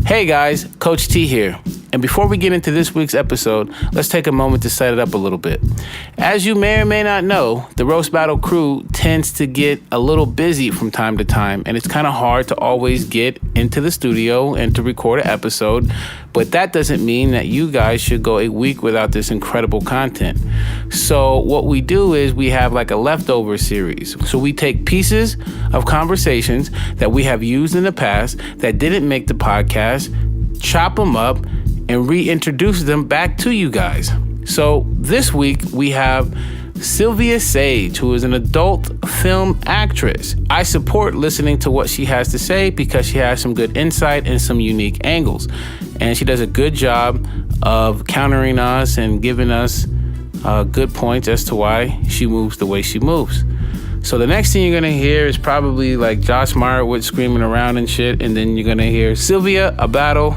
Hey guys, Coach T here. And before we get into this week's episode, let's take a moment to set it up a little bit. As you may or may not know, the Roast Battle crew tends to get a little busy from time to time, and it's kind of hard to always get into the studio and to record an episode. But that doesn't mean that you guys should go a week without this incredible content. So what we do is we have like a leftover series. So we take pieces of conversations that we have used in the past that didn't make the podcast, chop them up, and reintroduce them back to you guys. So this week we have Sylvia Sage, who is an adult film actress. I support listening to what she has to say because she has some good insight and some unique angles. And she does a good job of countering us and giving us good points as to why she moves the way she moves. So the next thing you're gonna hear is probably like Josh Meyerwood screaming around and shit, and then you're gonna hear Sylvia a battle,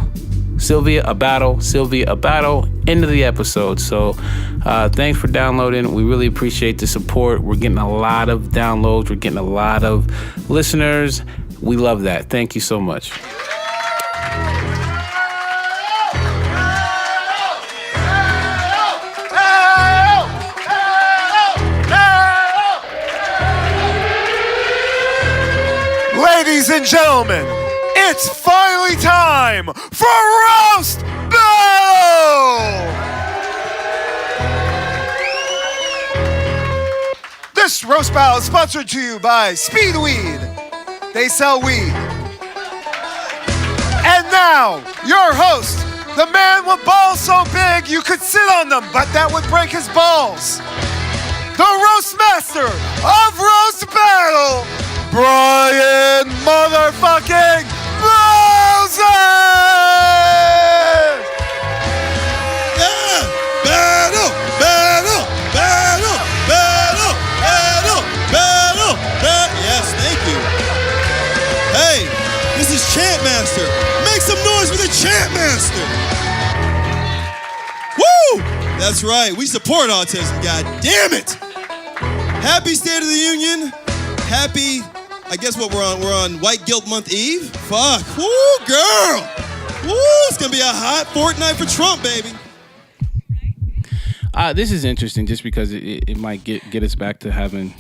into the episode. So thanks for downloading. We really appreciate the support. We're getting a lot of downloads. We're getting a lot of listeners. We love that. Thank you so much. Ladies and gentlemen, it's finally time for Roast Battle! This Roast Battle is sponsored to you by Speed Weed. They sell weed. And now, your host, the man with balls so big you could sit on them, but that would break his balls. The Roast Master of Roast Battle, Brian motherfucking Moses! Yeah! Battle! Battle! Battle! Battle! Battle! Battle! Battle! Yes, thank you. Hey, this is Chant Master. Make some noise for the Chant Master. Woo! That's right. We support autism, god damn it! Happy State of the Union. Happy... I guess what we're on White Guilt Month Eve? Fuck. Woo, girl. Woo, it's gonna be a hot fortnight for Trump, baby. This is interesting just because it might get us back to having,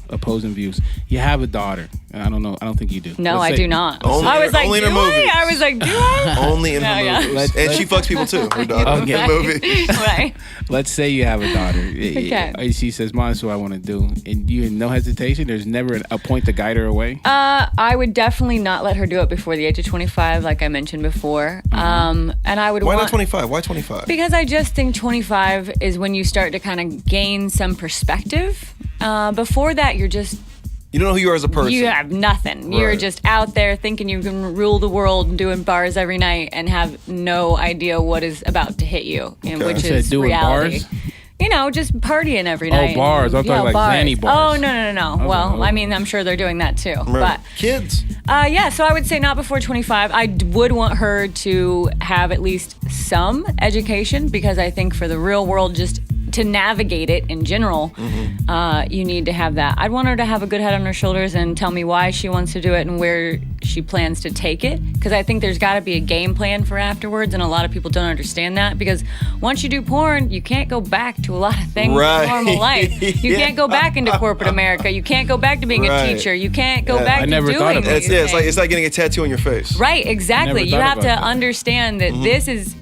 opposing views. You have a daughter. I don't know. I don't think you do. No, I do not. Only in her movies. I was like, do I? Only in her movies. And she fucks people too. Her daughter in the movie. Right. Let's say you have a daughter. Okay. She says, Mom, that's what I want to do. And you have no hesitation? There's never a point to guide her away? I would definitely not let her do it before the age of 25, like I mentioned before. And I would Why not 25? Why 25? Because I just think 25 is when you start to kind of gain some perspective. Before that, you're just... You don't know who you are as a person. You have nothing. Right. You're just out there thinking you can rule the world and doing bars every night and have no idea what is about to hit you, which is reality. Bars? Just partying every night. Oh, bars. I'm talking like Zanny bars. Oh, no. Well, I mean, I'm sure they're doing that too. Right. But kids. Yeah, so I would say not before 25. I would want her to have at least some education because I think for the real world, just to navigate it in general, you need to have that. I'd want her to have a good head on her shoulders and tell me why she wants to do it and where she plans to take it. Because I think there's got to be a game plan for afterwards, and a lot of people don't understand that. Because once you do porn, you can't go back to a lot of things in normal life. You can't go back into corporate America. You can't go back to being a teacher. You can't go back to doing these things. It's like getting a tattoo on your face. Right, exactly. You have to understand that this is...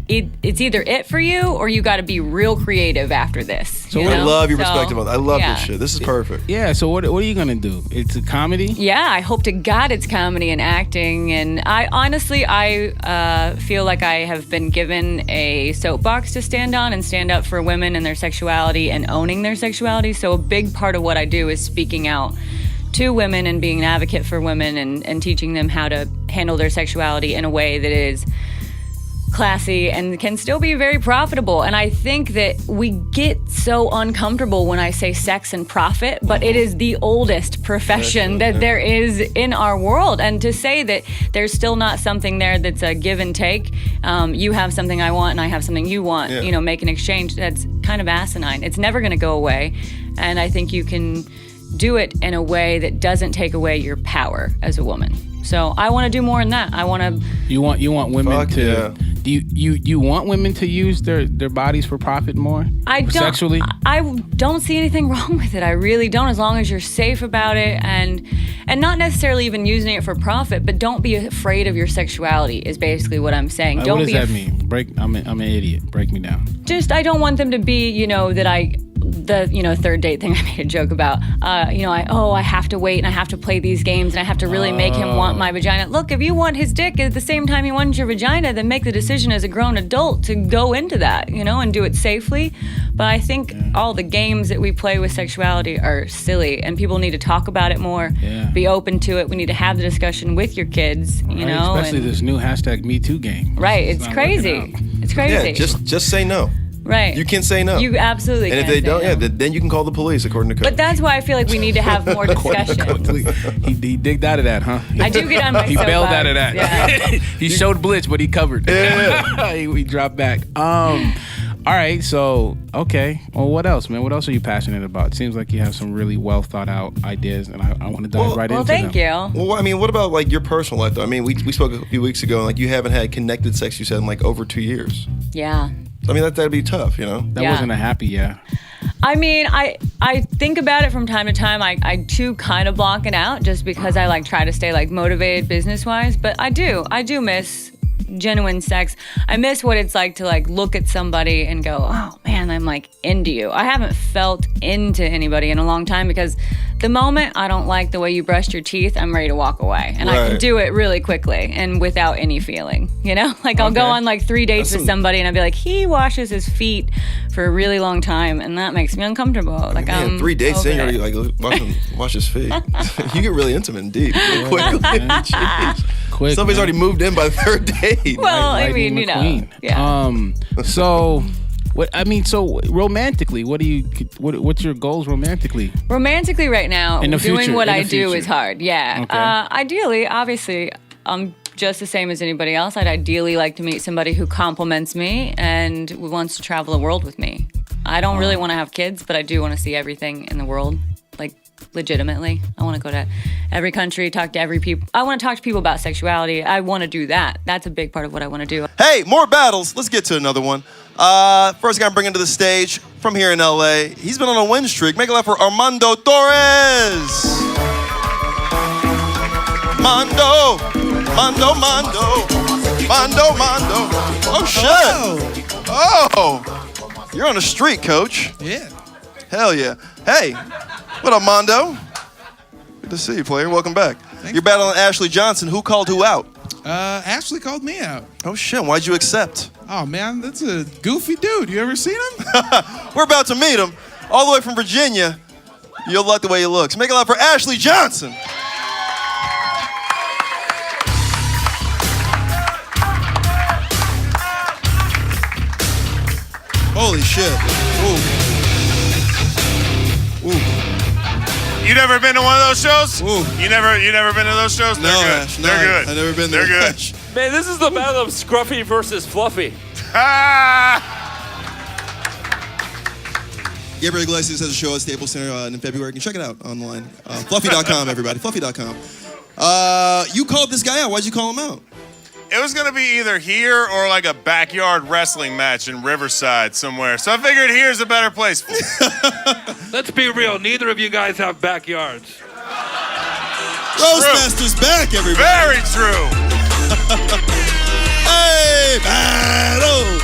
It's either it for you or you got to be real creative after this. So I love your perspective on that. I love this shit. This is perfect. Yeah, so what are you going to do? It's a comedy? Yeah, I hope to God it's comedy and acting. And I honestly feel like I have been given a soapbox to stand on and stand up for women and their sexuality and owning their sexuality. So a big part of what I do is speaking out to women and being an advocate for women and teaching them how to handle their sexuality in a way that is classy and can still be very profitable. And I think that we get so uncomfortable when I say sex and profit, but it is the oldest profession that there is in our world. And to say that there's still not something there that's a give and take, you have something I want and I have something you want, make an exchange, that's kind of asinine. It's never going to go away. And I think you can do it in a way that doesn't take away your power as a woman. So I want to do more than that. I want to. You want women Fuck to. yeah. Do you want women to use their bodies for profit more? I don't. Sexually? I don't see anything wrong with it. I really don't. As long as you're safe about it and not necessarily even using it for profit, but don't be afraid of your sexuality. Is basically what I'm saying. Don't what does be that mean? I'm an idiot. Break me down. Just I don't want them to be, the third date thing I made a joke about. I have to wait and I have to play these games and I have to really make him want my vagina. Look, if you want his dick at the same time he wants your vagina, then make the decision as a grown adult to go into that, and do it safely. But I think all the games that we play with sexuality are silly and people need to talk about it more, be open to it. We need to have the discussion with your kids, Especially this new #MeToo game. Right, it's crazy. It's crazy. Yeah, just say no. Right. You can say no. You absolutely can. And if they don't, no. then you can call the police, according to code. But that's why I feel like we need to have more discussion. He digged out of that, huh? I do get on my He bailed out of that. Yeah. He showed blitz, but he covered. Yeah. he dropped back. All right, so, okay. Well, what else, man? What else are you passionate about? It seems like you have some really well thought out ideas, and I want to dive right into them. Well, thank you. Well, I mean, what about like your personal life though? I mean, we spoke a few weeks ago, and like you haven't had connected sex, you said, in like over 2 years. Yeah. I mean, that'd be tough, That wasn't a happy yeah. I mean, I think about it from time to time. I do kind of block it out just because I try to stay motivated business-wise. But I do miss genuine sex. I miss what it's like to look at somebody and go, oh man, I'm into you. I haven't felt into anybody in a long time because the moment I don't like the way you brushed your teeth, I'm ready to walk away. And I can do it really quickly and without any feeling, I'll go on 3 dates with somebody and I'll be like, he washes his feet for a really long time and that makes me uncomfortable. Man, 3 dates in, you're already wash his feet. You get really intimate and deep real quickly. Jeez. Quick, Somebody's already moved in by the third date. Well, I mean, yeah. So romantically, what's your goals romantically? Romantically right now, in the doing future, what in the I do future. is hard. Yeah. Okay. Ideally, obviously, I'm just the same as anybody else. I'd ideally like to meet somebody who compliments me and wants to travel the world with me. I don't really want to have kids, but I do want to see everything in the world, legitimately. I want to go to every country, talk to every people. I want to talk to people about sexuality. I want to do that. That's a big part of what I want to do. Hey, more battles. Let's get to another one. First guy I'm bringing to the stage from here in LA. He's been on a win streak. Make it loud for Armando Torres. Mondo. Oh, shit. Oh, you're on a streak, coach. Yeah. Hell yeah. Hey, what up, Mondo? Good to see you, player. Welcome back. Thanks. You're battling Ashley Johnson. Who called who out? Ashley called me out. Oh, shit. Why'd you accept? Oh, man, that's a goofy dude. You ever seen him? We're about to meet him. All the way from Virginia. You'll like the way he looks. Make it loud for Ashley Johnson. Holy shit. Ooh. You never been to one of those shows? Ooh. You never been to those shows? No, They're good. Ash, no, They're good. I've never been there. They're good. Ash. Man, this is the battle of Scruffy versus Fluffy. Ah! Gabriel Iglesias has a show at Staples Center in February. You can check it out online. Fluffy.com, everybody. Fluffy.com. You called this guy out. Why'd you call him out? It was gonna be either here or a backyard wrestling match in Riverside somewhere. So I figured here's a better place for it. Let's be real. Neither of you guys have backyards. Roastmaster's back, everybody. Very true. Hey, battle.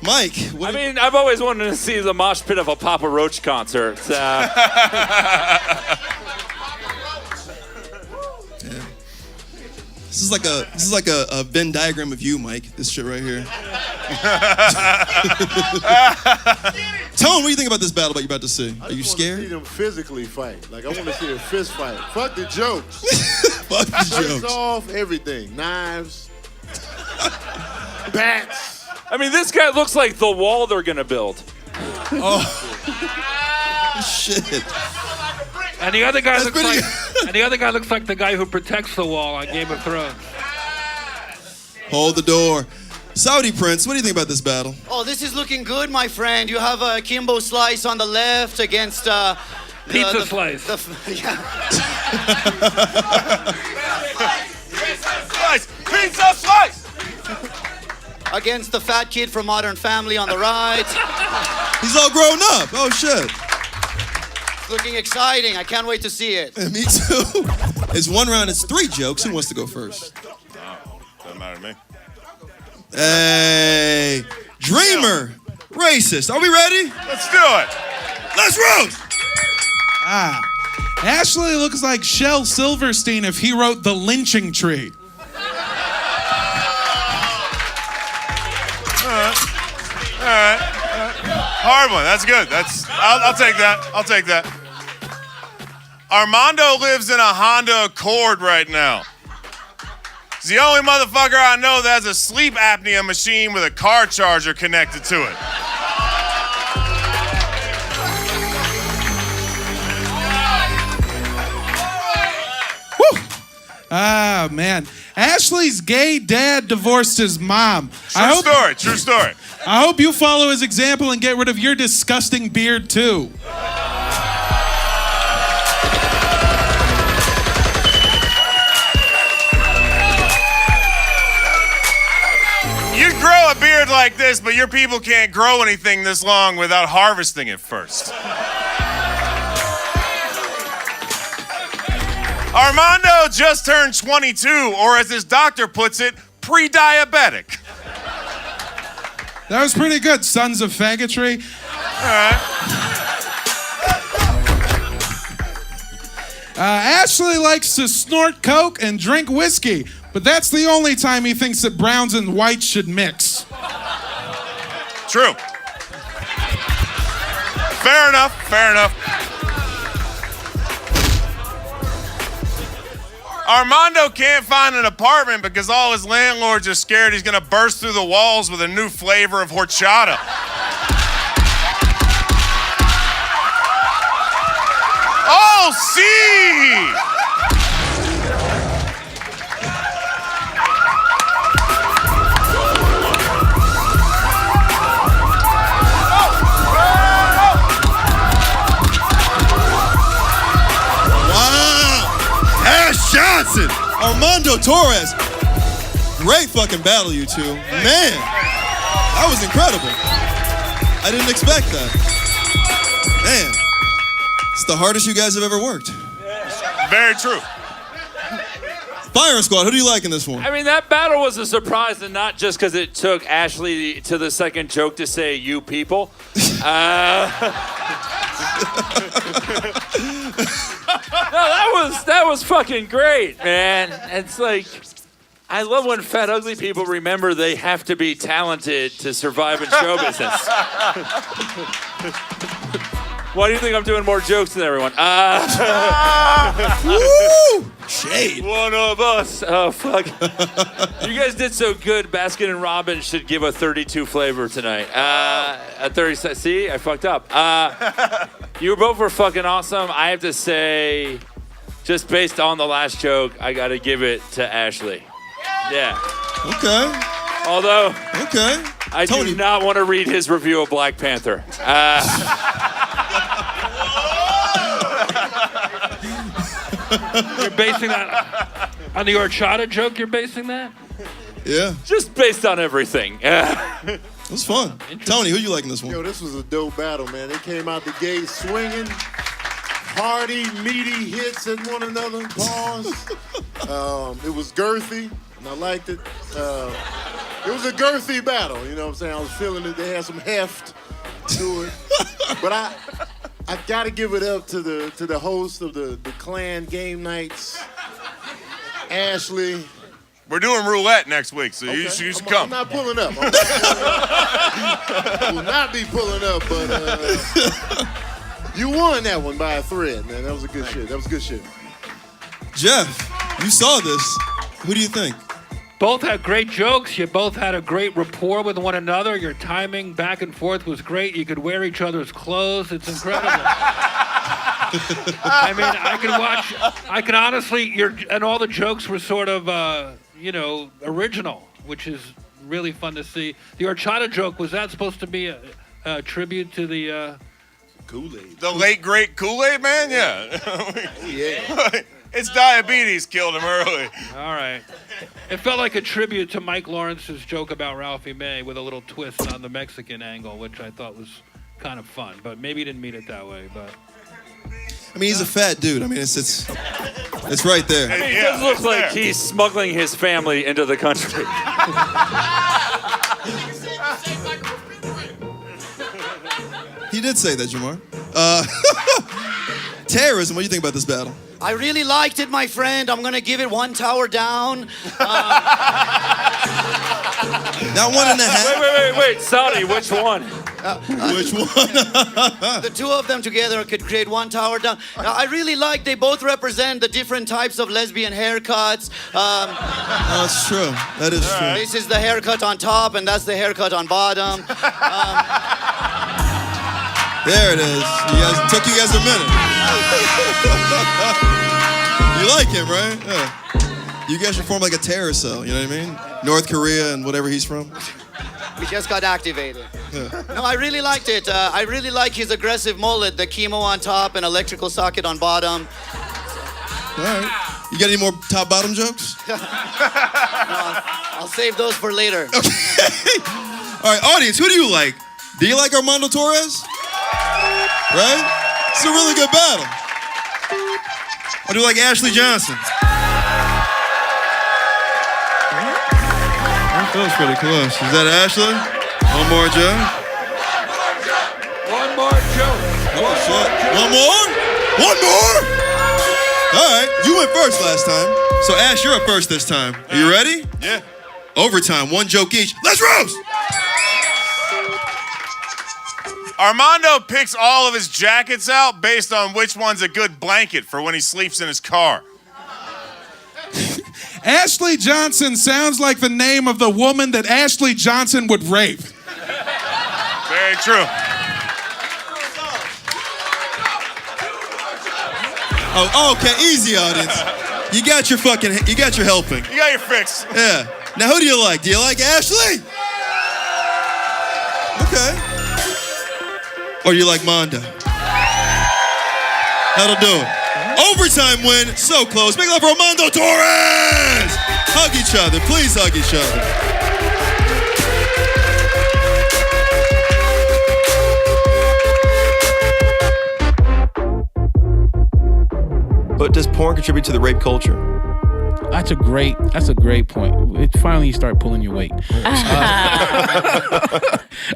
Mike. What I've always wanted to see the mosh pit of a Papa Roach concert. This is like a Venn diagram of you, Mike. This shit right here. Tell him what you think about this battle that you're about to see. Are you I scared? want to see them physically fight. I want to see them fist fight. Fuck the jokes. Fuck the First jokes. off, everything. Knives. Bats. This guy looks like the wall they're gonna build. Oh. Shit. And the other guy That's looks pretty like and the other guy looks like the guy who protects the wall on Game of Thrones. Hold the door. Saudi Prince, what do you think about this battle? Oh, this is looking good, my friend. You have a Kimbo Slice on the left against Pizza Slice. Yeah. Slice! Pizza slice! Against the fat kid from Modern Family on the right. He's all grown up. Oh, shit. It's looking exciting. I can't wait to see it. Me too. It's one round. It's 3 jokes. Who wants to go first? Doesn't matter to me. Hey, Dreamer, racist. Are we ready? Let's do it. Let's roast. Ashley looks like Shel Silverstein if he wrote The Lynching Tree. All right. Hard one. That's good. I'll take that. I'll take that. Armando lives in a Honda Accord right now. He's the only motherfucker I know that has a sleep apnea machine with a car charger connected to it. Ah, man. Ashley's gay dad divorced his mom. True story. I hope you follow his example and get rid of your disgusting beard, too. You grow a beard like this, but your people can't grow anything this long without harvesting it first. Armando just turned 22, or as his doctor puts it, pre-diabetic. That was pretty good, sons of faggotry. All right. Ashley likes to snort coke and drink whiskey, but that's the only time he thinks that browns and whites should mix. True. Fair enough. Armando can't find an apartment because all his landlords are scared he's gonna burst through the walls with a new flavor of horchata. Oh, see! Johnson, Armando Torres. Great fucking battle, you two. Man, that was incredible. I didn't expect that. Man, it's the hardest you guys have ever worked. Very true. Firing Squad, who do you like in this one? I mean, that battle was a surprise, and not just because it took Ashley to the second joke to say, "you people." No, that was fucking great, man. It's like, I love when fat, ugly people remember they have to be talented to survive in show business. Why do you think I'm doing more jokes than everyone? Woo! Shade. One of us. Oh, fuck. You guys did so good. Baskin and Robbins should give a 32 flavor tonight. A 30. See, I fucked up. You both were fucking awesome. I have to say, just based on the last joke, I got to give it to Ashley. Yeah. Okay. Although, okay. I do not want to read his review of Black Panther. You're basing that on the horchata joke? You're basing that? Yeah. Just based on everything. It was fun. Tony, who you like in this one? Yo, this was a dope battle, man. They came out the gate swinging, hearty, meaty hits at one another. Pause. It was girthy, and I liked it. It was a girthy battle, you know what I'm saying? I was feeling it. They had some heft to it. But I gotta give it up to the host of the Clan game nights, Ashley. We're doing roulette next week, so you should come. I'm not pulling up. I will not be pulling up, but you won that one by a thread, man. That was a good shit. That was good shit. Jeff, you saw this. Who do you think? Both had great jokes. You both had a great rapport with one another. Your timing back and forth was great. You could wear each other's clothes. It's incredible. I mean, I could honestly, and all the jokes were sort of, original, which is really fun to see. The horchata joke, was that supposed to be a tribute to the... Kool-Aid. The late, great Kool-Aid man? Yeah. Yeah. It's diabetes killed him early. All right. It felt like a tribute to Mike Lawrence's joke about Ralphie May with a little twist on the Mexican angle, which I thought was kind of fun. But maybe he didn't mean it that way. But I mean, he's a fat dude. I mean, it's right there. I mean, it does look like he's smuggling his family into the country. He did say that, Jamar. Terrorism, what do you think about this battle? I really liked it, my friend. I'm going to give it 1 tower down. Not 1.5. Wait. Saudi, which one? Which one? The two of them together could create 1 tower down. I really like they both represent the different types of lesbian haircuts. That's true. That is true. This is the haircut on top, and that's the haircut on bottom. There it is. Took you guys a minute. You like him, right? Yeah. You guys should form like a terror cell, you know what I mean? North Korea and whatever he's from. We just got activated. Yeah. No, I really liked it. I really like his aggressive mullet, the chemo on top and electrical socket on bottom. All right. You got any more top-bottom jokes? No, I'll save those for later. Okay. All right, audience, who do you like? Do you like Armando Torres? Right? It's a really good battle. Or do you like Ashley Johnson? That was pretty close. Is that Ashley? One more joke? One more joke. Oh, shit. One more? One more? All right. You went first last time. So, Ash, you're up first this time. Are you ready? Yeah. Overtime. 1 joke each. Let's roast! Armando picks all of his jackets out based on which one's a good blanket for when he sleeps in his car. Ashley Johnson sounds like the name of the woman that Ashley Johnson would rape. Very true. Oh, okay. Easy, audience. You got your helping. You got your fix. Yeah. Now, who do you like? Do you like Ashley? Okay. Or you like Mondo? That'll do it. Overtime win. So close. Big love for Armando Torres. Hug each other. Please hug each other. But does porn contribute to the rape culture? That's a great point. Finally, you start pulling your weight.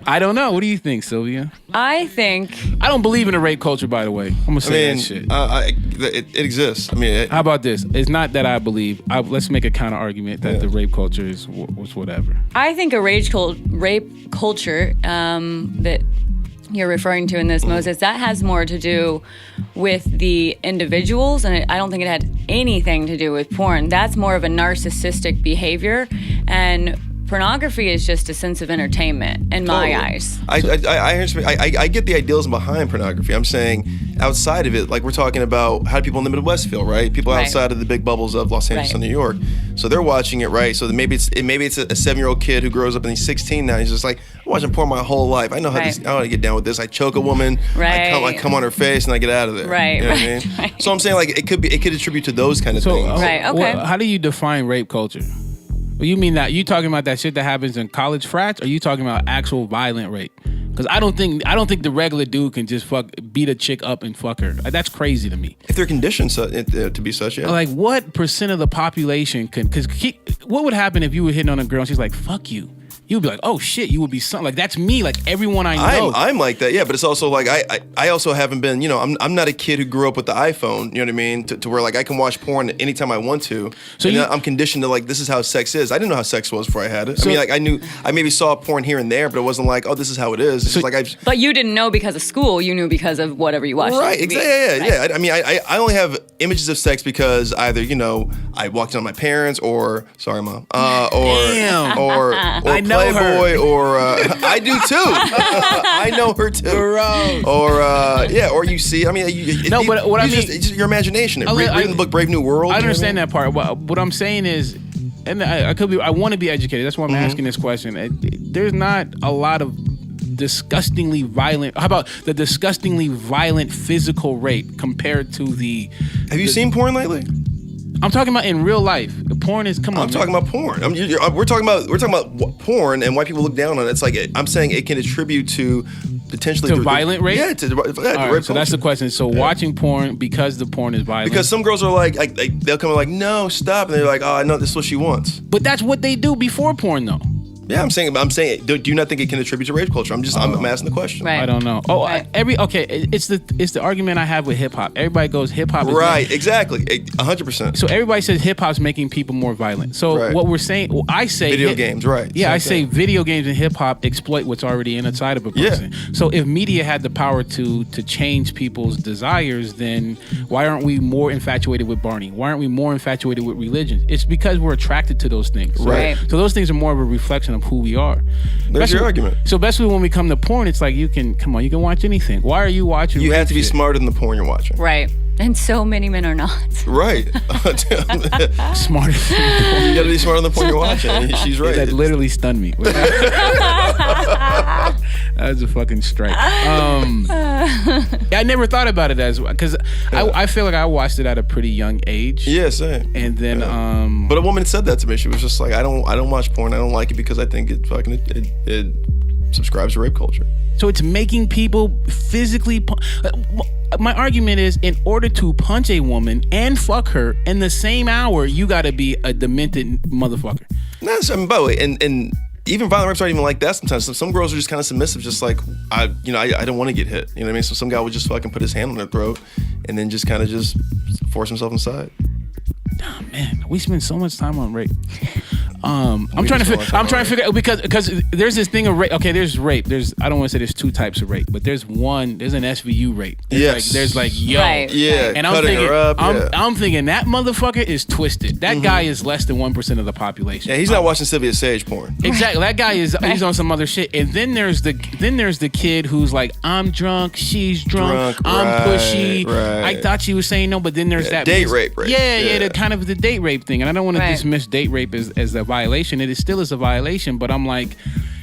I don't know. What do you think, Sylvia? I think I don't believe in a rape culture. By the way, I'm gonna say that shit. It exists. I mean, how about this? It's not that I believe. Let's make a counter argument that the rape culture is whatever. I think a rape culture that you're referring to in this, Moses, that has more to do with the individuals, and I don't think it had anything to do with porn. That's more of a narcissistic behavior, and pornography is just a sense of entertainment in my eyes. I get the idealism behind pornography. I'm saying outside of it, like we're talking about how do people in the Midwest feel, right? People outside of the big bubbles of Los Angeles and New York. So they're watching it, right? So maybe it's a 7-year-old kid who grows up and he's 16 now. He's just like, I'm watching porn my whole life. I know how this, I want to get down with this. I choke a woman, I come on her face, and I get out of there. Right. You know what I mean? So I'm saying like it could attribute to those kind of things. Right. Okay. How do you define rape culture? Well, you mean that you talking about that shit that happens in college frats, or are you talking about actual violent rape? Because I don't think the regular dude can just beat a chick up and fuck her. That's crazy to me. If they're conditioned to be such, yeah. Like, what % of the population can? Because what would happen if you were hitting on a girl and she's like, "Fuck you"? You'd be like, "Oh shit," you would be something like that's me. Like everyone I know. I'm like that, yeah. But it's also like I also haven't been. You know, I'm not a kid who grew up with the iPhone. You know what I mean? To where like I can watch porn anytime I want to. So I'm conditioned to like this is how sex is. I didn't know how sex was before I had it. I mean, like I maybe saw porn here and there, but it wasn't like, oh, this is how it is. It's just like But you didn't know because of school. You knew because of whatever you watched. Right. Exactly. Yeah. I mean, I only have images of sex because either I walked in on my parents or sorry, mom, or I know Playboy her. or I do too. I know her too. Gross. Or or you see. I mean, it's just your imagination. Reading the book Brave New World. I understand that part. What I'm saying is, and I want to be educated. That's why I'm asking this question. There's not a lot of disgustingly violent. How about the disgustingly violent physical rape compared to the? Have you seen porn lately? I'm talking about in real life. Porn is, come on. I'm talking about porn. We're talking about porn and why people look down on it. It's like I'm saying it can attribute to potentially to violent rape. Yeah, to rape. Right, so that's the question. So watching porn because the porn is violent. Because some girls are like they'll come like, no, stop, and they're like, oh, no, this is what she wants. But that's what they do before porn, though. Yeah, I'm saying. Do you not think it can attribute to rape culture? I'm asking the question. Right. I don't know. Oh, it's the argument I have with hip hop. Everybody goes hip hop. Right. Exactly. 100%. So everybody says hip hop's making people more violent. So what we're saying, I say video games. Right. Yeah, I say video games and hip hop exploit what's already inside of a person. Yeah. So if media had the power to change people's desires, then why aren't we more infatuated with Barney? Why aren't we more infatuated with religion? It's because we're attracted to those things. Right. So those things are more of a reflection of who we are. There's your argument. So basically when we come to porn, it's like you can watch anything. Why are you watching? You have to be smarter than the porn you're watching. Right. And so many men are not. Right. Smarter. You gotta be smarter than the porn you're watching. She's right. That literally stunned me. That was a fucking strike. I never thought about it as because I feel like I watched it at a pretty young age. Yeah, same. And then but a woman said that to me. She was just like, I don't watch porn. I don't like it because I think it subscribes to rape culture. So it's making people physically. My argument is, in order to punch a woman and fuck her in the same hour, you got to be a demented motherfucker. No, by the way, and even violent rapes aren't even like that sometimes. Some girls are just kind of submissive, just like, I don't want to get hit. You know what I mean? So some guy would just fucking put his hand on their throat and then just kind of just force himself inside. Oh, man, we spend so much time on rape. I'm trying to figure out because there's this thing of rape. Okay, there's rape. I don't want to say there's two types of rape, but there's an SVU rape. There's like yo. Right. Yeah. And I'm thinking that motherfucker is twisted. That guy is less than 1% of the population. Yeah, he's not watching Sylvia Sage porn. Exactly. That guy is he's on some other shit. And then there's the kid who's like, I'm drunk, she's drunk, I'm pushy. Right. I thought she was saying no, but then there's that date rape. Yeah, the kind of the date rape thing. And I don't want to dismiss date rape as a violation. It still is a violation, but I'm like,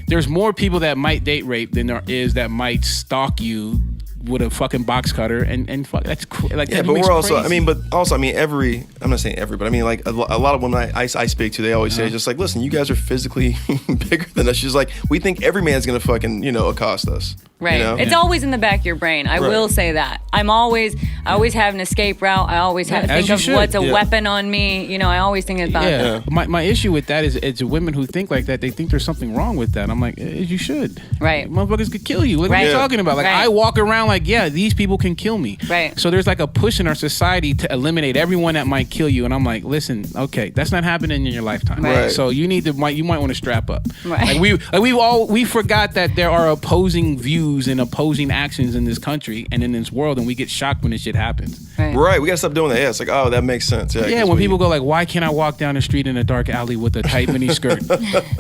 there's more people that might date rape than there is that might stalk you with a fucking box cutter and fuck. That's like yeah, that but we're also. crazy. I'm not saying every, but I mean like a lot of women I speak to, they always say just like, listen, you guys are physically bigger than us. She's like, we think every man's gonna fucking accost us. Right. You know? It's always in the back of your brain. I will say that. I always have an escape route. I always have to think of what's a weapon on me. I always think about that. My issue with that is it's women who think like that. They think there's something wrong with that. I'm like, you should. Right. Motherfuckers could kill you. Look what you're talking about. Like I walk around like, these people can kill me. Right. So there's like a push in our society to eliminate everyone that might kill you. And I'm like, listen, okay, that's not happening in your lifetime. Right. So you might want to strap up. Right. Like we forgot that there are opposing views and opposing actions in this country and in this world, and we get shocked when this shit happens. Right. We gotta stop doing that. Yeah, it's like, oh, that makes sense. Yeah, when people go like, why can't I walk down the street in a dark alley with a tight mini skirt?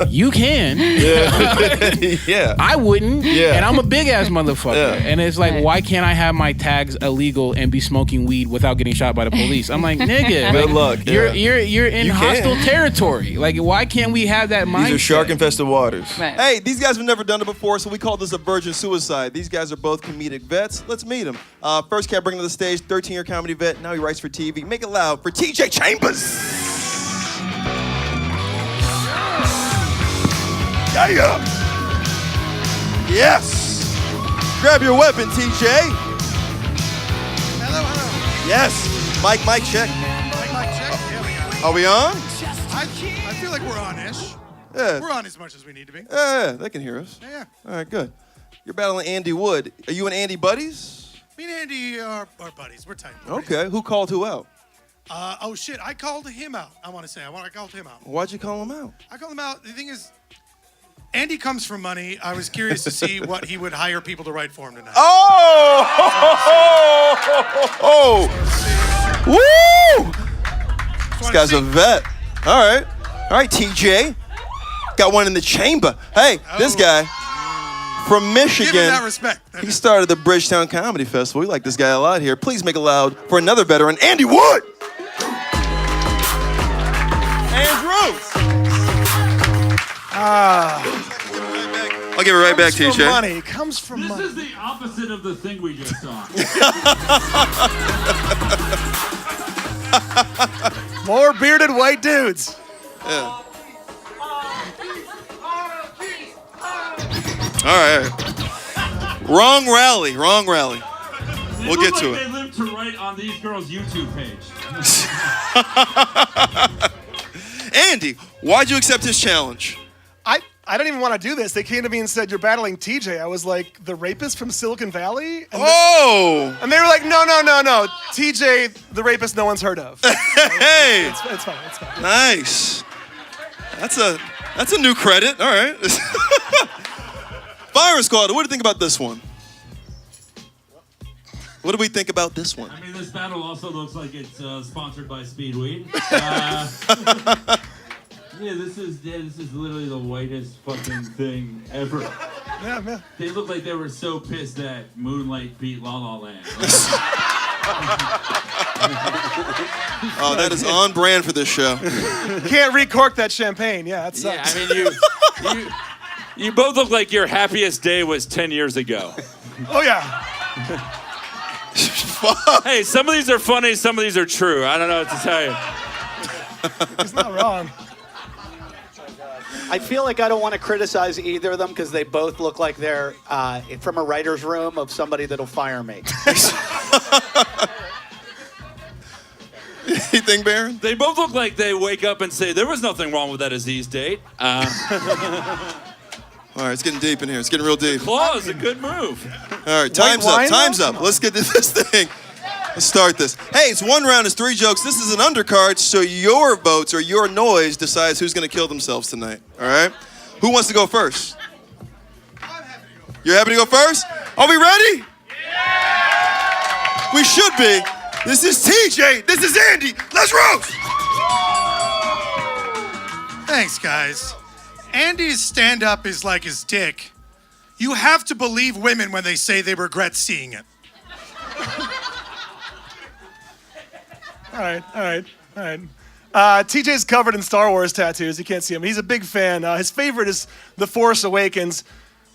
You can. Yeah. I wouldn't. Yeah. And I'm a big ass motherfucker. Yeah. And it's like, why can't I have my tags illegal and be smoking weed without getting shot by the police? I'm like, nigga, good luck. You're in hostile territory. Like, why can't we have that mindset? These are shark-infested waters. Right. Hey, these guys have never done it before, so we call this a virgin suicide. These guys are both comedic vets. Let's meet them. First cat bringing to the stage, 13-year comedy vet. Now he writes for TV. Make it loud for TJ Chambers. Yeah. Yes. Grab your weapon, TJ. Hello. Yes. Mic, check. Mic check. Yeah, we got it. Are we on? I feel like we're on-ish. Yeah. We're on as much as we need to be. Yeah, they can hear us. Yeah. All right, good. You're battling Andy Wood. Are you and Andy buddies? Me and Andy are buddies. We're tight. Okay. Who called who out? Oh shit! I called him out. I called him out. Why'd you call him out? I called him out. The thing is, Andy comes from money. I was curious to see what he would hire people to write for him tonight. Woo! This guy's a vet. All right, TJ. Got one in the chamber. Hey, this guy from Michigan. Give him that respect. He started the Bridgetown Comedy Festival. We like this guy a lot here. Please make it loud for another veteran, Andy Wood. Andrew. I'll give it right back, TJ. Money. It comes from money. This is the opposite of the thing we just saw. More bearded white dudes. Yeah. All right. Wrong rally. We'll get to it. They live to write on these girls' YouTube page. Andy, why'd you accept his challenge? I don't even want to do this. They came to me and said, you're battling TJ. I was like, the rapist from Silicon Valley? And and they were like, no. TJ, the rapist no one's heard of. Hey. It's fine. Nice. That's a new credit. All right. Fire Squad, what do you think about this one? What do we think about this one? I mean, this battle also looks like it's sponsored by Speedweed. Yeah, this is literally the whitest fucking thing ever. Yeah, man. They look like they were so pissed that Moonlight beat La La Land. Oh, that is on brand for this show. Can't recork that champagne. Yeah, that sucks. Yeah, I mean, you both look like your happiest day was 10 years ago. Oh, yeah. Hey, some of these are funny, some of these are true. I don't know what to tell you. He's not wrong. I feel like I don't want to criticize either of them because they both look like they're from a writer's room of somebody that'll fire me. You think, Baron? They both look like they wake up and say, there was nothing wrong with that Aziz date. All right, it's getting deep in here. It's getting real deep. Claw is a good move. All right, time's up. Let's get to this thing. Let's start this. Hey, it's one round, it's 3 jokes. This is an undercard, so your votes or your noise decides who's going to kill themselves tonight. All right? Who wants to go first? You're happy to go first? Are we ready? Yeah! We should be. This is TJ. This is Andy. Let's roast. Thanks, guys. Andy's stand-up is like his dick. You have to believe women when they say they regret seeing it. All right. TJ's covered in Star Wars tattoos. You can't see him. He's a big fan. His favorite is The Force Awakens.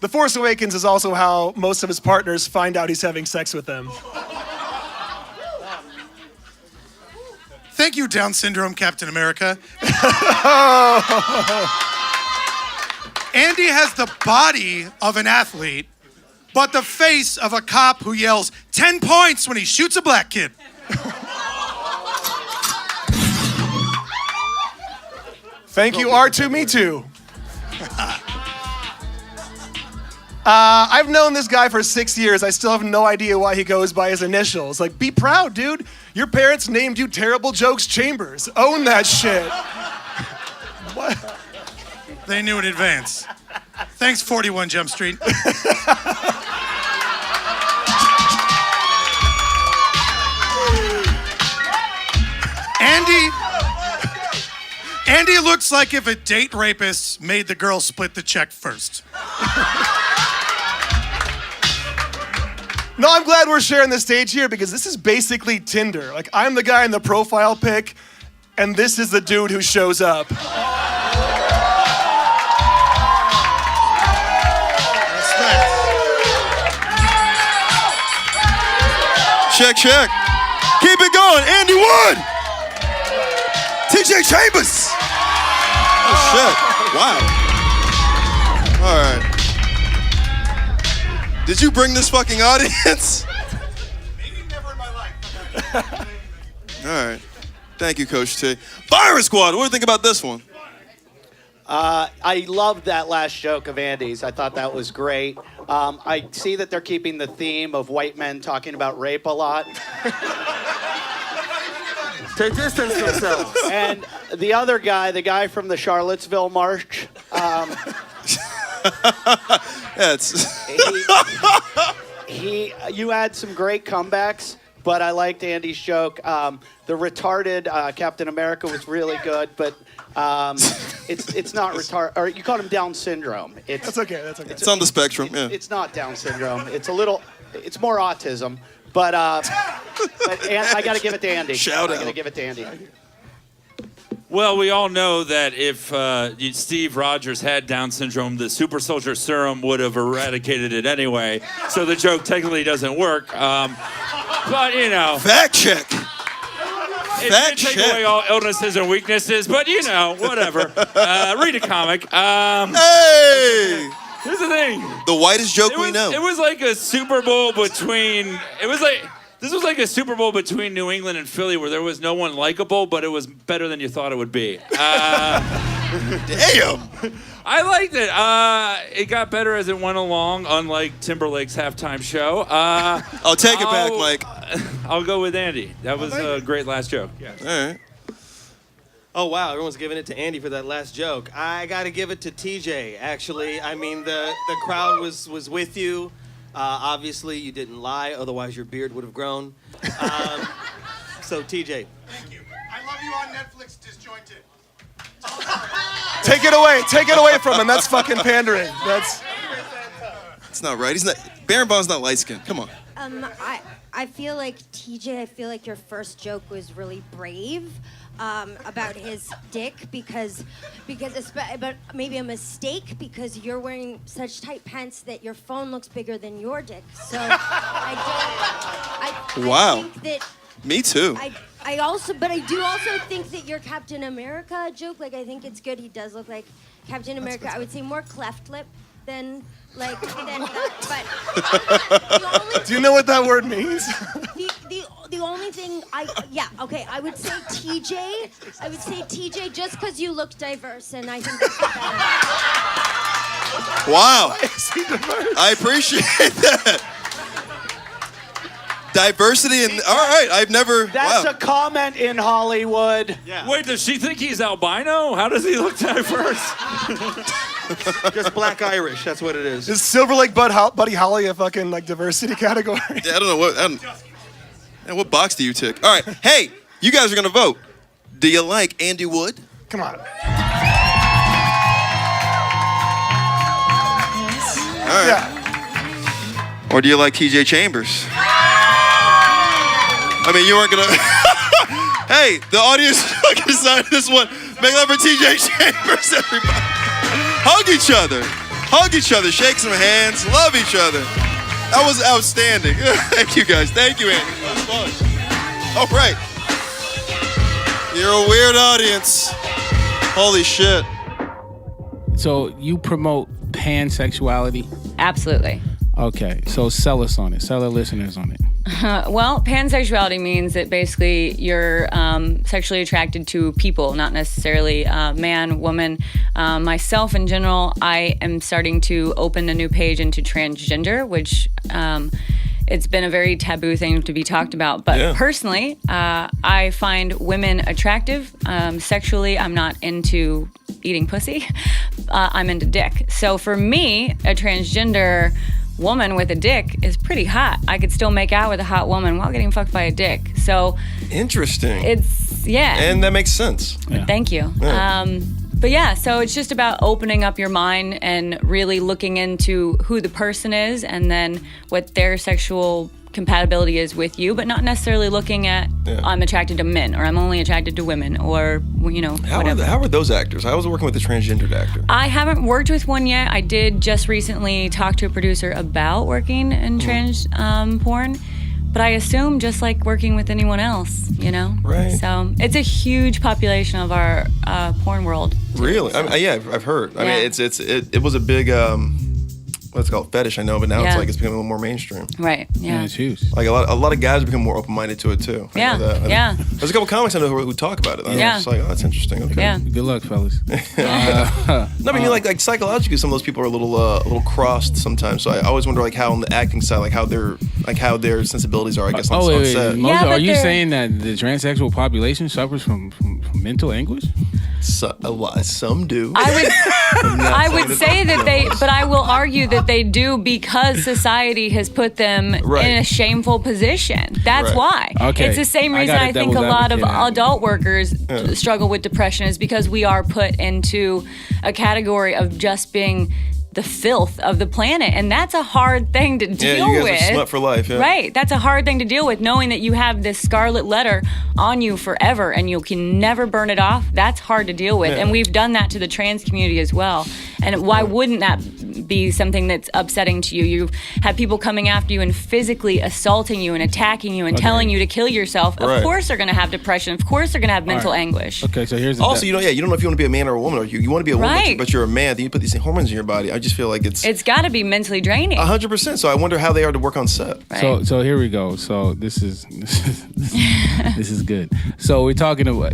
The Force Awakens is also how most of his partners find out he's having sex with them. Thank you, Down Syndrome Captain America. Andy has the body of an athlete, but the face of a cop who yells 10 points when he shoots a black kid. Thank you, R2, me too. I've known this guy for 6 years. I still have no idea why he goes by his initials. Like, be proud, dude. Your parents named you Terrible Jokes Chambers. Own that shit. What? They knew in advance. Thanks, 41 Jump Street. Andy looks like if a date rapist made the girl split the check first. No, I'm glad we're sharing the stage here because this is basically Tinder. Like, I'm the guy in the profile pic, and this is the dude who shows up. Check. Keep it going. Andy Wood. TJ Chambers. Oh, shit. Wow. All right. Did you bring this fucking audience? Maybe never in my life. All right. Thank you, Coach T. Fire Squad, what do you think about this one? I loved that last joke of Andy's. I thought that was great. I see that they're keeping the theme of white men talking about rape a lot. To distance themselves. And the other guy, the guy from the Charlottesville March, you had some great comebacks, but I liked Andy's joke. The retarded Captain America was really good, but it's not retarded. Or you called him Down syndrome. That's okay. It's on the spectrum. Yeah. It's not Down syndrome. It's more autism. But I got to give it to Andy. Shout out. I got to give it to Andy. Well, we all know that if Steve Rogers had Down syndrome, the super soldier serum would have eradicated it anyway. So the joke technically doesn't work. But, you know. Fact check. It did take away all illnesses and weaknesses, but whatever. Read a comic. Hey! Here's the thing. The whitest joke we know. It was like a Super Bowl between. This was like a Super Bowl between New England and Philly, where there was no one likable, but it was better than you thought it would be. Damn. I liked it. It got better as it went along, unlike Timberlake's halftime show. I'll take it back, Mike. I'll go with Andy. That was a great last joke. Yeah. All right. Oh, wow. Everyone's giving it to Andy for that last joke. I got to give it to TJ, actually. I mean, the crowd was with you. Obviously, you didn't lie. Otherwise, your beard would have grown. So, TJ. Thank you. I love you on Netflix, Disjointed. Take it away. Take it away from him. That's fucking pandering. That's not right. He's not. Barenbaum's not light skinned. Come on. I feel like TJ. I feel like your first joke was really brave about his dick because but maybe a mistake because you're wearing such tight pants that your phone looks bigger than your dick. So I Wow. think that Me too. I do also think that your Captain America joke, like I think it's good. He does look like Captain America. I would say more cleft lip than that. But Do you know what that word means? the only thing I would say TJ. I would say TJ just because you look diverse, and I think that's better. Wow. I appreciate that. Diversity and all right. I've never. That's wow. a comment in Hollywood. Yeah. Wait, does she think he's albino? How does he look diverse? Just black Irish. That's what it is. Is Silver Lake Buddy Holly a fucking like diversity category? Yeah, I don't know what box do you tick? All right. Hey, you guys are gonna vote. Do you like Andy Wood? Come on. All right. Yeah. Or do you like TJ Chambers? I mean, you weren't gonna. Hey, the audience fucking decided this one. Make love for TJ Chambers, everybody. Hug each other, shake some hands, love each other. That was outstanding. Thank you guys. Thank you, Andy. That was fun. All right. You're a weird audience. Holy shit. So you promote pansexuality? Absolutely. Okay, so sell us on it. Sell our listeners on it. Well, pansexuality means that basically you're sexually attracted to people, not necessarily man, woman. Myself, in general, I am starting to open a new page into transgender, which it's been a very taboo thing to be talked about. But personally, I find women attractive. Sexually, I'm not into eating pussy. I'm into dick. So for me, a transgender woman with a dick is pretty hot. I could still make out with a hot woman while getting fucked by a dick. So interesting. And that makes sense. Yeah. Thank you. Yeah. But yeah, so it's just about opening up your mind and really looking into who the person is and then what their sexual compatibility is with you, but not necessarily looking at I'm attracted to men or I'm only attracted to women or whatever. How are those actors? I was working with a transgendered actor. I haven't worked with one yet. I did just recently talk to a producer about working in trans porn, but I assume just like working with anyone else, Right. So it's a huge population of our porn world. Really? So. I've heard. I mean, it was a big what's it called, fetish, I know, but now it's becoming a little more mainstream. Right. Yeah. It's huge. Like a lot of guys become more open-minded to it too. I know that. Yeah. There's a couple comics I know who talk about it. I'm just like, oh, that's interesting. Okay. Yeah. Good luck, fellas. No, I mean, like psychologically, some of those people are a little crossed sometimes. So I always wonder, like, how on the acting side, how their sensibilities are, I guess, on set. Mojo, are you saying that the transsexual population suffers from mental anguish? Some do. I would say that they, but I will argue that they do because society has put them in a shameful position. That's why. Okay. It's the same reason I think a lot of adult workers struggle with depression is because we are put into a category of just being the filth of the planet, and that's a hard thing to deal you guys with. Are smut for life, yeah. Right, that's a hard thing to deal with, knowing that you have this scarlet letter on you forever and you can never burn it off. That's hard to deal with, and we've done that to the trans community as well. And why wouldn't that be something that's upsetting to you? You have people coming after you and physically assaulting you and attacking you and telling you to kill yourself. Right. Of course they're going to have depression. Of course they're going to have mental anguish. Okay, so here's the also, you don't know if you want to be a man or a woman, or you want to be a woman, Right. but you're a man. Then you put these hormones in your body. I just feel like it's got to be mentally draining. 100%. So I wonder how they are to work on set. Right. So here we go. So this is good. So we're talking about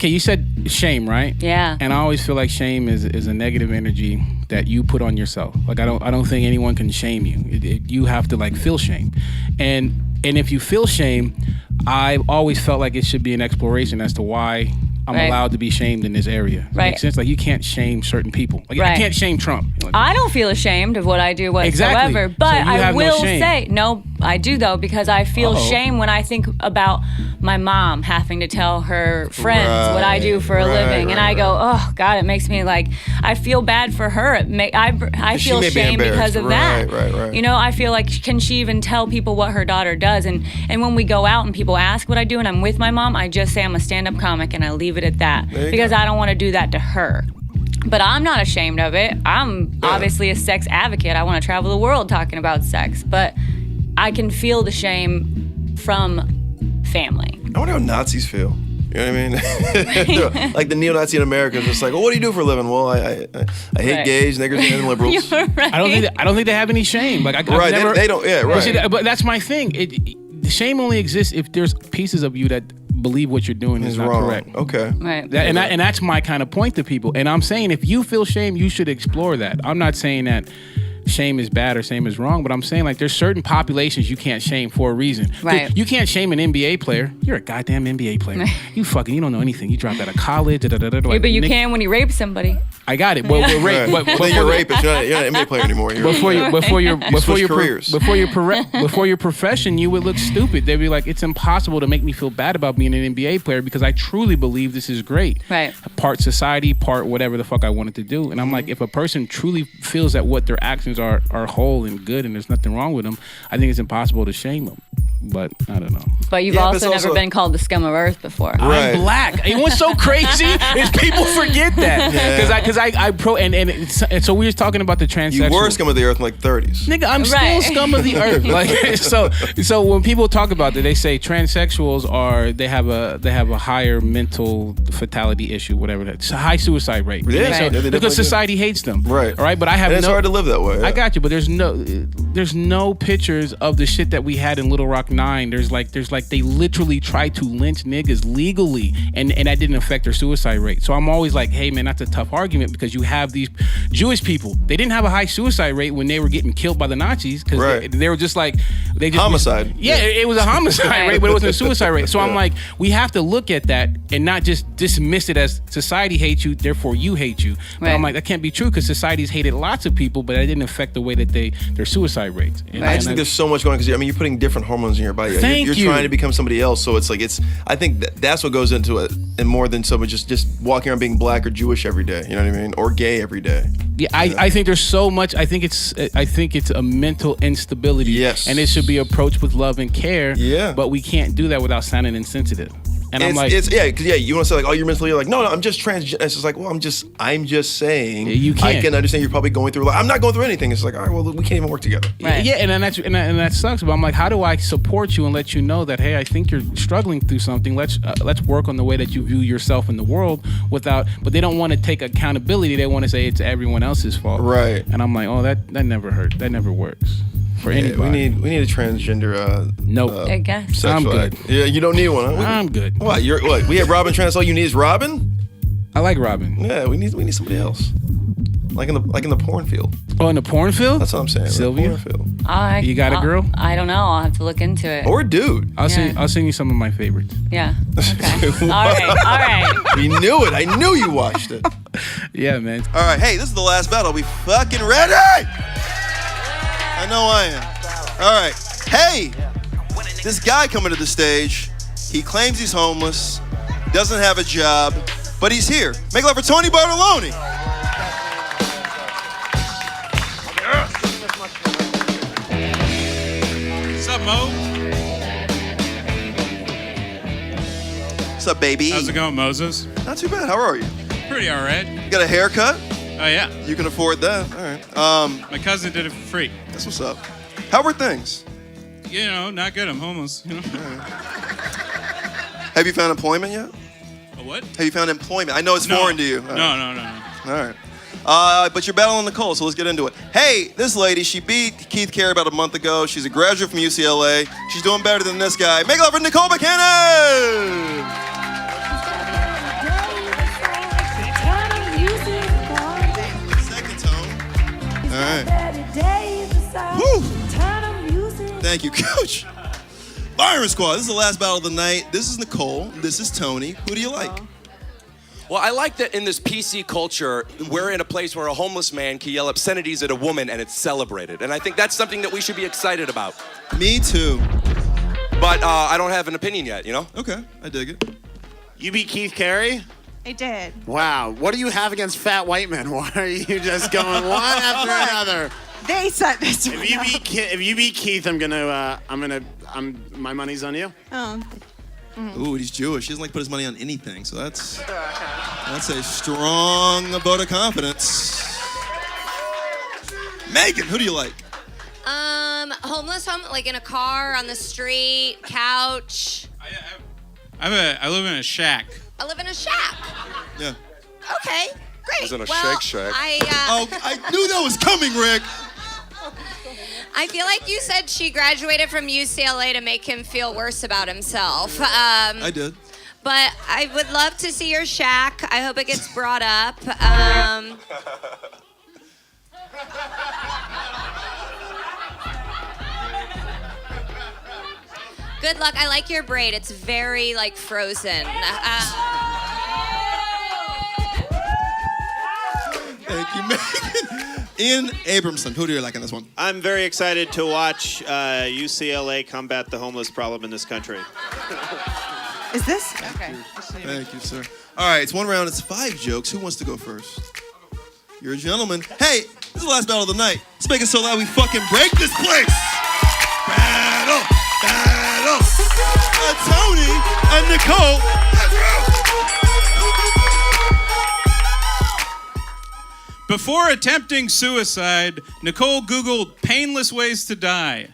you said shame, right? Yeah. And I always feel like shame is a negative energy that you put on yourself. Like I don't think anyone can shame you. You have to like feel shame, and if you feel shame, I've always felt like it should be an exploration as to why I'm Right. allowed to be shamed in this area. Right. Makes sense? Like you can't shame certain people. Like I Right. can't shame Trump. Like, I don't feel ashamed of what I do whatsoever, Exactly. but So you I have no will shame. say, no, I do though, because I feel Uh-oh. shame when I think about my mom having to tell her friends what I do for a living, and I go, oh God, it makes me like, I feel bad for her. I She feel may be shame because of that. Right. You know, I feel like, can she even tell people what her daughter does? And when we go out and people ask what I do and I'm with my mom, I just say I'm a stand-up comic and I leave it at that. There you Because go. I don't want to do that to her. But I'm not ashamed of it. I'm obviously a sex advocate. I want to travel the world talking about sex. But I can feel the shame from family. I wonder how Nazis feel. You know what I mean? Like the neo-Nazi in America is just like, well, what do you do for a living? Well, I hate Right. gays, niggers, and liberals. You're right. I don't think they have any shame. Like I've Right, never, they don't. Yeah, But, right. see, but that's my thing. The shame only exists if there's pieces of you that believe what you're doing is not wrong. correct. Okay. Right. And that's my kind of point to people. And I'm saying if you feel shame, you should explore that. I'm not saying that shame is bad or shame is wrong, but I'm saying like there's certain populations you can't shame for a reason. Right. You can't shame an NBA player. You're a goddamn NBA player. You don't know anything. You dropped out of college. Yeah, but you can when you rape somebody. I got it. Well, we're rape. Right. But Well, then you're a rapist. You're not an NBA player anymore. You're before your careers. before your profession, you would look stupid. They'd be like, it's impossible to make me feel bad about being an NBA player because I truly believe this is great. Right. Part society, part whatever the fuck I wanted to do. And I'm like, if a person truly feels that what their actions are whole and good and there's nothing wrong with them, I think it's impossible to shame them. But I don't know. But you've Yeah, but also it's never been called the scum of earth before. Right. I'm black. And what's so crazy is people forget that because I pro and so we was talking about the transsexual. You were scum of the earth in like 30s. Nigga, I'm Right. still scum of the earth. Like so when people talk about that, they say transsexuals they have a higher mental fatality issue, whatever that. It's a high suicide rate. Yeah, So- they definitely because do. society hates them. Right. All right, but I have And it's no, hard to live that way. I got you, but there's no pictures of the shit that we had in Little Rock 9. There's like they literally tried to lynch niggas legally, and that didn't affect their suicide rate. So I'm always like, hey man, that's a tough argument because you have these Jewish people. They didn't have a high suicide rate when they were getting killed by the Nazis because Right. they were just like they just Homicide. Yeah, it was a homicide rate, but it wasn't a suicide rate. So I'm like, we have to look at that and not just dismiss it as society hates you, therefore you hate you. But Right. I'm like, that can't be true because society's hated lots of people, but that didn't affect the way that their suicide rates. And, I just think there's so much going on because you're putting different hormones in your body. Thank you're you. trying to become somebody else, so it's like I think that's what goes into it, and more than someone just walking around being black or Jewish every day. You know what I mean? Or gay every day. Yeah, I think there's so much. I think it's a mental instability. Yes. And it should be approached with love and care. Yeah. But we can't do that without sounding insensitive. And I'm like, you want to say like, oh, you're mentally like, no, I'm just trans. It's just like, well, I'm just saying. You can't. I can understand you're probably going through. Like, I'm not going through anything. It's like, all right, well, we can't even work together. Right. Yeah, and that sucks. But I'm like, how do I support you and let you know that, hey, I think you're struggling through something. Let's work on the way that you view yourself in the world but they don't want to take accountability. They want to say it's everyone else's fault. Right. And I'm like, oh, that never hurt. That never works for anybody. We need a transgender. Nope. I guess. I'm sexual good. act. Yeah, you don't need one. Huh? I'm good. What? We have Robin trans. All you need is Robin. I like Robin. Yeah, we need somebody else. Like in the porn field. Oh, in the porn field? That's what I'm saying. Sylvia? The porn field. You got a girl? I don't know. I'll have to look into it. Or a dude. I'll send you some of my favorites. Yeah. Okay. All right. We knew it. I knew you watched it. Yeah, man. All right, hey, this is the last battle. Are we fucking ready? I know I am. All right, hey, this guy coming to the stage, he claims he's homeless, doesn't have a job, but he's here. Make love for Tony Bartolone. What's up, Mo? What's up, baby? How's it going, Moses? Not too bad. How are you? Pretty Pretty all right. You got a haircut? Oh, yeah. You can afford that. All right. My cousin did it for free. That's what's up. How were things? You know, not good. I'm homeless. You know. Have you found employment yet? A what? Have you found employment? I know it's foreign to you. No. All right. But you're battling Nicole, so let's get into it. Hey, this lady, she beat Keith Carey about a month ago. She's a graduate from UCLA. She's doing better than this guy. Make love for Nicole Becannon! Second tone. All right. Woo! Thank you, Coach. Byron Squad, this is the last battle of the night. This is Nicole. This is Tony. Who do you like? Well, I like that in this PC culture, we're in a place where a homeless man can yell obscenities at a woman and it's celebrated. And I think that's something that we should be excited about. Me too. But I don't have an opinion yet, you know? Okay, I dig it. You beat Keith Carey? I did. Wow. What do you have against fat white men? Why are you just going one after another? They said this. If you beat Keith, my money's on you. Oh. Ooh, he's Jewish. He doesn't like to put his money on anything, so that's a strong vote of confidence. Megan, who do you like? Homeless, like in a car, on the street, couch. I live in a shack. I live in a shack. Yeah. Okay, great. I was in a well, shack. I knew that was coming, Rick. I feel like you said she graduated from UCLA to make him feel worse about himself. I did. But I would love to see your shack. I hope it gets brought up. Good luck. I like your braid. It's very, like, frozen. Thank you, Megan. Ian Abramson, who do you like in this one? I'm very excited to watch UCLA combat the homeless problem in this country. Is this? Okay. Thank you, sir. All right, it's one round. It's 5 jokes. Who wants to go first? You're a gentleman. Hey, this is the last battle of the night. Let's make it so loud we fucking break this place. Battle. Tony and Nicole. Before attempting suicide, Nicole Googled painless ways to die.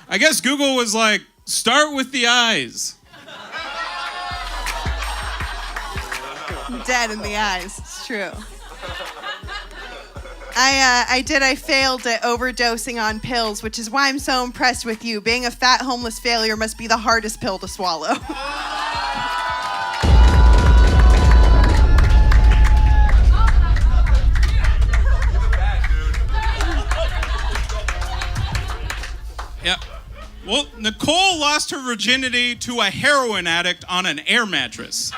I guess Google was like, start with the eyes. Dead in the eyes. It's true. I failed at overdosing on pills, which is why I'm so impressed with you. Being a fat homeless failure must be the hardest pill to swallow. Yeah. Well, Nicole lost her virginity to a heroin addict on an air mattress.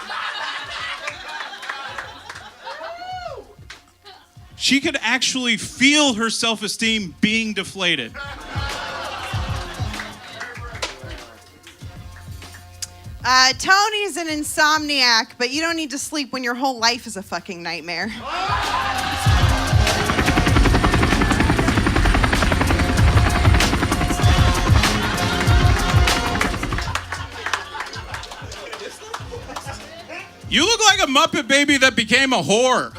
She could actually feel her self-esteem being deflated. Tony's an insomniac, but you don't need to sleep when your whole life is a fucking nightmare. You look like a Muppet baby that became a whore.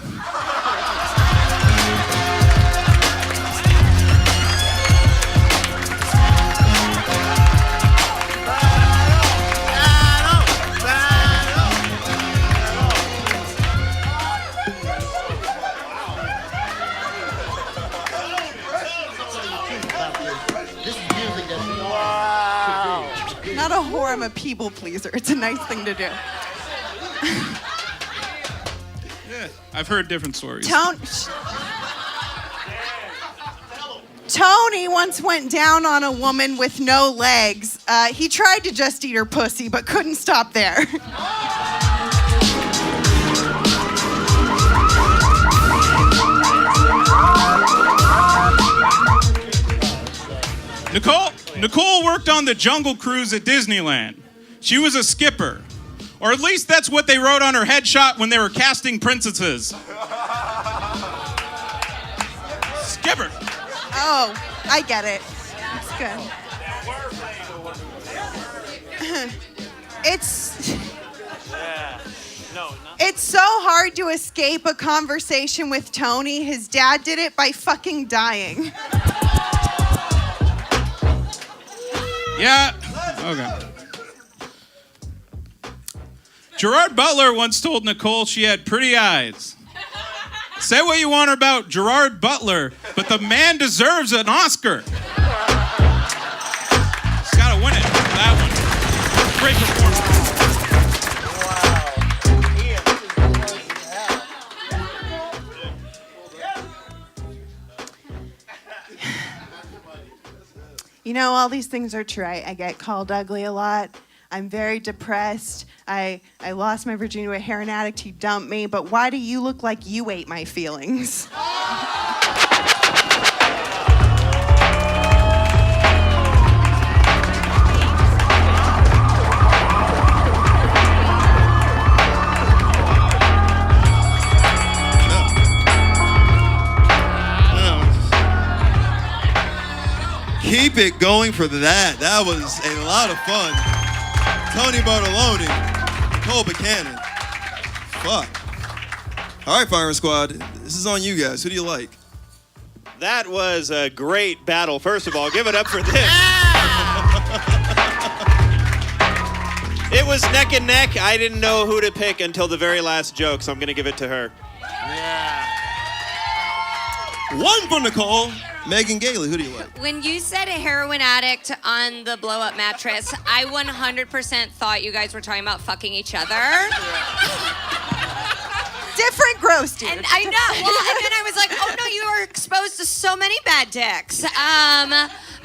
Not a whore, I'm a people pleaser. It's a nice thing to do. Yeah, I've heard different stories. Tony once went down on a woman with no legs. He tried to just eat her pussy, but couldn't stop there. Nicole worked on the Jungle Cruise at Disneyland. She was a skipper. Or at least that's what they wrote on her headshot when they were casting princesses. Skipper. Oh, I get it. It's good. It's... Yeah. No. It's so hard to escape a conversation with Tony. His dad did it by fucking dying. Yeah. Okay. Gerard Butler once told Nicole she had pretty eyes. Say what you want about Gerard Butler, but the man deserves an Oscar. He's got to win it for that one. Great performance. You know, all these things are true. I get called ugly a lot. I'm very depressed. I lost my virginity to a heroin addict. He dumped me. But why do you look like you ate my feelings? Keep it going for that. That was a lot of fun. Tony Bartolone, Nicole Becannon. Fuck. All right, Firing Squad. This is on you guys. Who do you like? That was a great battle. First of all, give it up for this. It was neck and neck. I didn't know who to pick until the very last joke, so I'm going to give it to her. Yeah. One for Nicole. Megan Gailey, who do you like? When you said a heroin addict on the blow-up mattress, I 100% thought you guys were talking about fucking each other. Different gross dude. And I know. Well, and then I was like, oh no, you were exposed to so many bad dicks.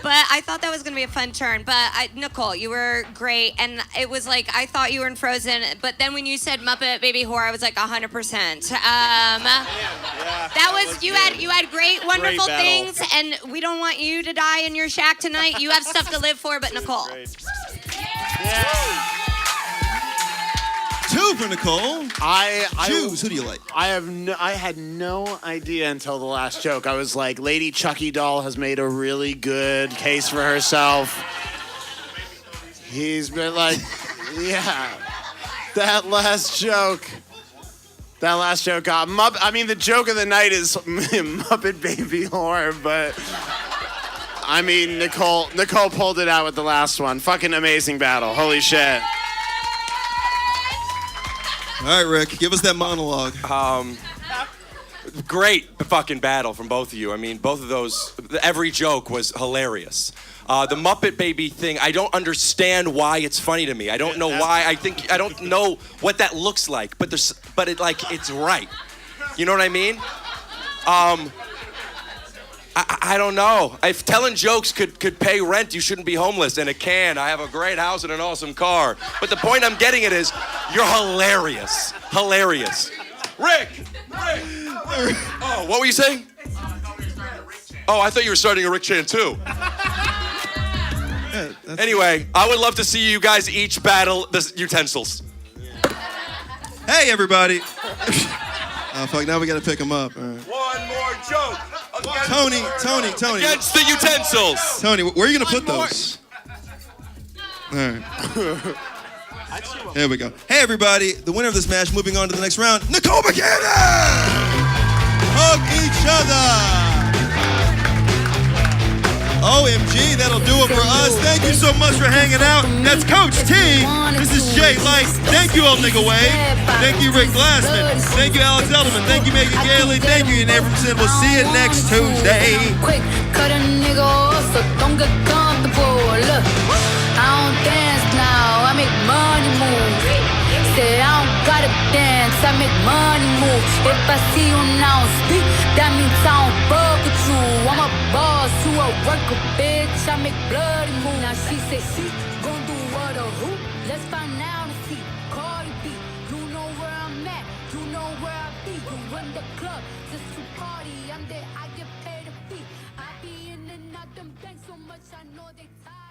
But I thought that was gonna be a fun turn. But Nicole, you were great, and it was like I thought you were in Frozen. But then when you said Muppet Baby Whore, I was like 100%. That was you had great, wonderful things, and we don't want you to die in your shack tonight. You have stuff to live for, but Nicole. Two for Nicole. Choose. Who do you like? I had no idea until the last joke. I was like, Lady Chucky Doll has made a really good case for herself. He's been like, yeah. That last joke got I mean, the joke of the night is Muppet Baby Whore, but I mean, Nicole pulled it out with the last one. Fucking amazing battle. Holy shit. All right, Rick, give us that monologue. Great fucking battle from both of you. I mean, both of those, every joke was hilarious. The Muppet Baby thing, I don't understand why it's funny to me. I don't know why. I don't know what that looks like, but it's right. You know what I mean? I don't know. If telling jokes could pay rent, you shouldn't be homeless. And it can. I have a great house and an awesome car. But the point I'm getting at is, you're hilarious. Hilarious. Rick! Oh, what were you saying? Oh, I thought you were starting a Rick chant too. Anyway, I would love to see you guys each battle the utensils. Hey, everybody. Oh, fuck, now we gotta pick them up. All right. One more joke. Tony. Against the utensils. Tony, where are you gonna put those? All right. There we go. Hey, everybody. The winner of this match, moving on to the next round, Nicole Becannon! Hug each other. OMG, that'll do it for us. Thank you so much for hanging out. That's Coach T. This is Jay Light. Thank you, Old Nigga Wave. Thank you, Rick Glassman. Thank you, Alex Edelman. Thank you, Megan Gailey. Thank you, Ian Abramson. We'll see you next Tuesday. Quick, cut a nigga off, so don't get comfortable. Look, I don't dance now, I make money move. Say I don't gotta dance, I make money move. If I see you now speak, that means I don't fuck with you. I'm a boss, you a worker, bitch. I make bloody move. Now she say she gon' do what or who? Let's find out and see. Cardi B, you know where I'm at, you know where I be. You run the club just to party. I'm there, I get paid a fee. I be in and out them banks so much, I know they tired.